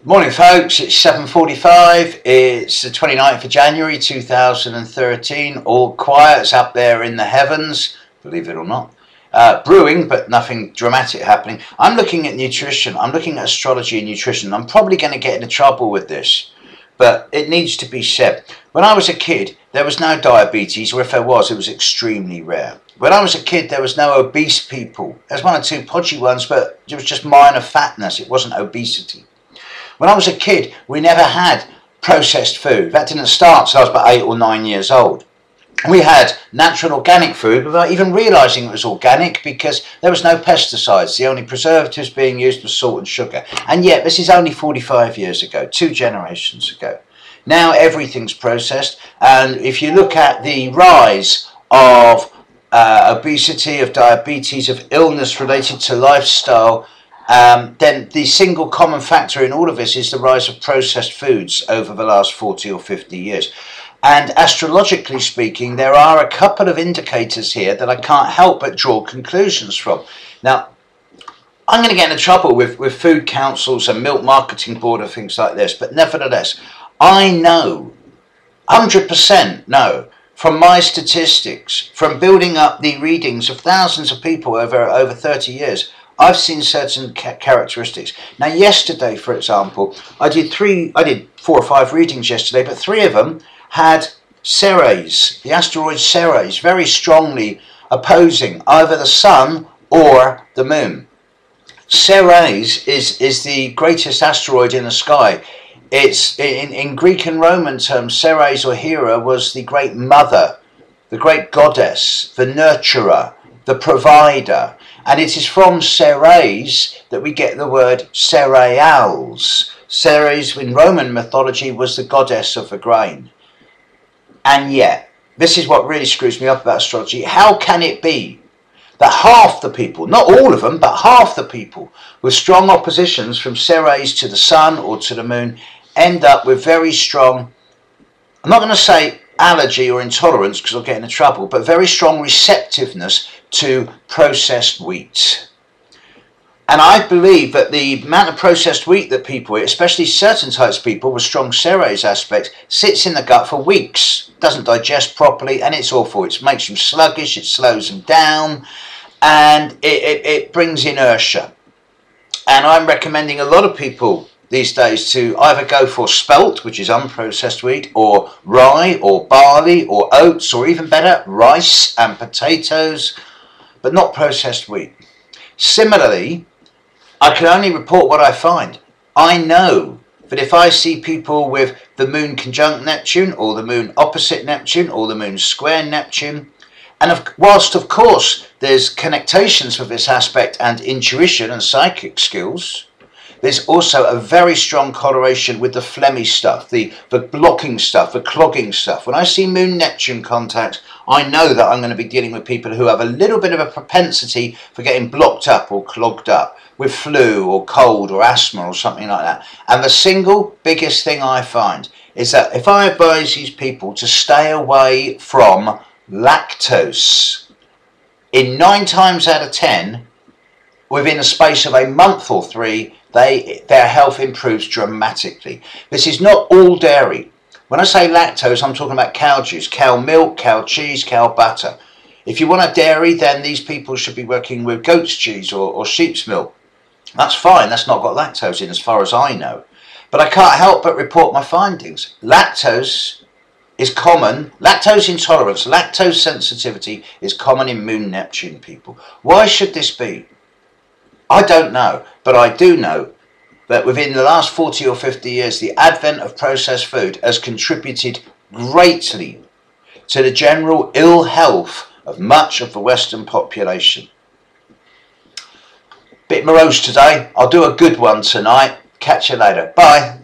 Morning folks, it's 7:45, it's the 29th of January 2013, all quiet's up there in the heavens, believe it or not. Brewing, but nothing dramatic happening. I'm looking at nutrition, I'm looking at astrology and nutrition. I'm probably going to get into trouble with this, but it needs to be said. When I was a kid, there was no diabetes, or if there was, it was extremely rare. When I was a kid, there was no obese people. There's one or two podgy ones, but it was just minor fatness, it wasn't obesity. When I was a kid, we never had processed food. That didn't start until I was about 8 or 9 years old. We had natural organic food without even realising it was organic because there was no pesticides. The only preservatives being used was salt and sugar. And yet, this is only 45 years ago, 2 generations ago. Now everything's processed, and if you look at the rise of obesity, of diabetes, of illness related to lifestyle, then the single common factor in all of this is the rise of processed foods over the last 40 or 50 years. And astrologically speaking, there are a couple of indicators here that I can't help but draw conclusions from. Now, I'm going to get into trouble with food councils and milk marketing board and things like this, but nevertheless, I know, 100% know, from my statistics, from building up the readings of thousands of people over 30 years, I've seen certain characteristics. Now, yesterday, for example, I did 4 or 5 readings yesterday, but 3 of them had Ceres, the asteroid Ceres, very strongly opposing either the sun or the moon. Ceres is the greatest asteroid in the sky. It's in Greek and Roman terms, Ceres or Hera was the great mother, the great goddess, the nurturer, the provider. And it is from Ceres that we get the word cereals. Ceres in Roman mythology was the goddess of the grain. And yet, this is what really screws me up about astrology. How can it be that half the people, not all of them, but half the people with strong oppositions from Ceres to the sun or to the moon end up with very strong, I'm not going to say allergy or intolerance because I'll get into trouble, but very strong receptiveness to processed wheat. And I believe that the amount of processed wheat that people eat, especially certain types of people with strong Ceres aspects, sits in the gut for weeks, doesn't digest properly, and it's awful. It makes them sluggish, it slows them down, and it brings inertia. And I'm recommending a lot of people these days to either go for spelt, which is unprocessed wheat, or rye, or barley, or oats, or even better, rice and potatoes, but not processed wheat. Similarly, I can only report what I find. I know that if I see people with the moon conjunct Neptune, or the moon opposite Neptune, or the moon square Neptune, and whilst of course there's connectations with this aspect and intuition and psychic skills, there's also a very strong correlation with the phlegmy stuff, the blocking stuff, the clogging stuff. When I see Moon Neptune contacts, I know that I'm going to be dealing with people who have a little bit of a propensity for getting blocked up or clogged up with flu or cold or asthma or something like that. And the single biggest thing I find is that if I advise these people to stay away from lactose, in 9 times out of 10, within a space of a month or 3, their health improves dramatically. This is not all dairy. When I say lactose, I'm talking about cow juice, cow milk, cow cheese, cow butter. If you want a dairy, then these people should be working with goat's cheese or sheep's milk. That's fine, that's not got lactose in as far as I know. But I can't help but report my findings. Lactose is common, lactose intolerance, lactose sensitivity is common in Moon Neptune people. Why should this be? I don't know, but I do know that within the last 40 or 50 years, the advent of processed food has contributed greatly to the general ill health of much of the Western population. Bit morose today. I'll do a good one tonight. Catch you later. Bye.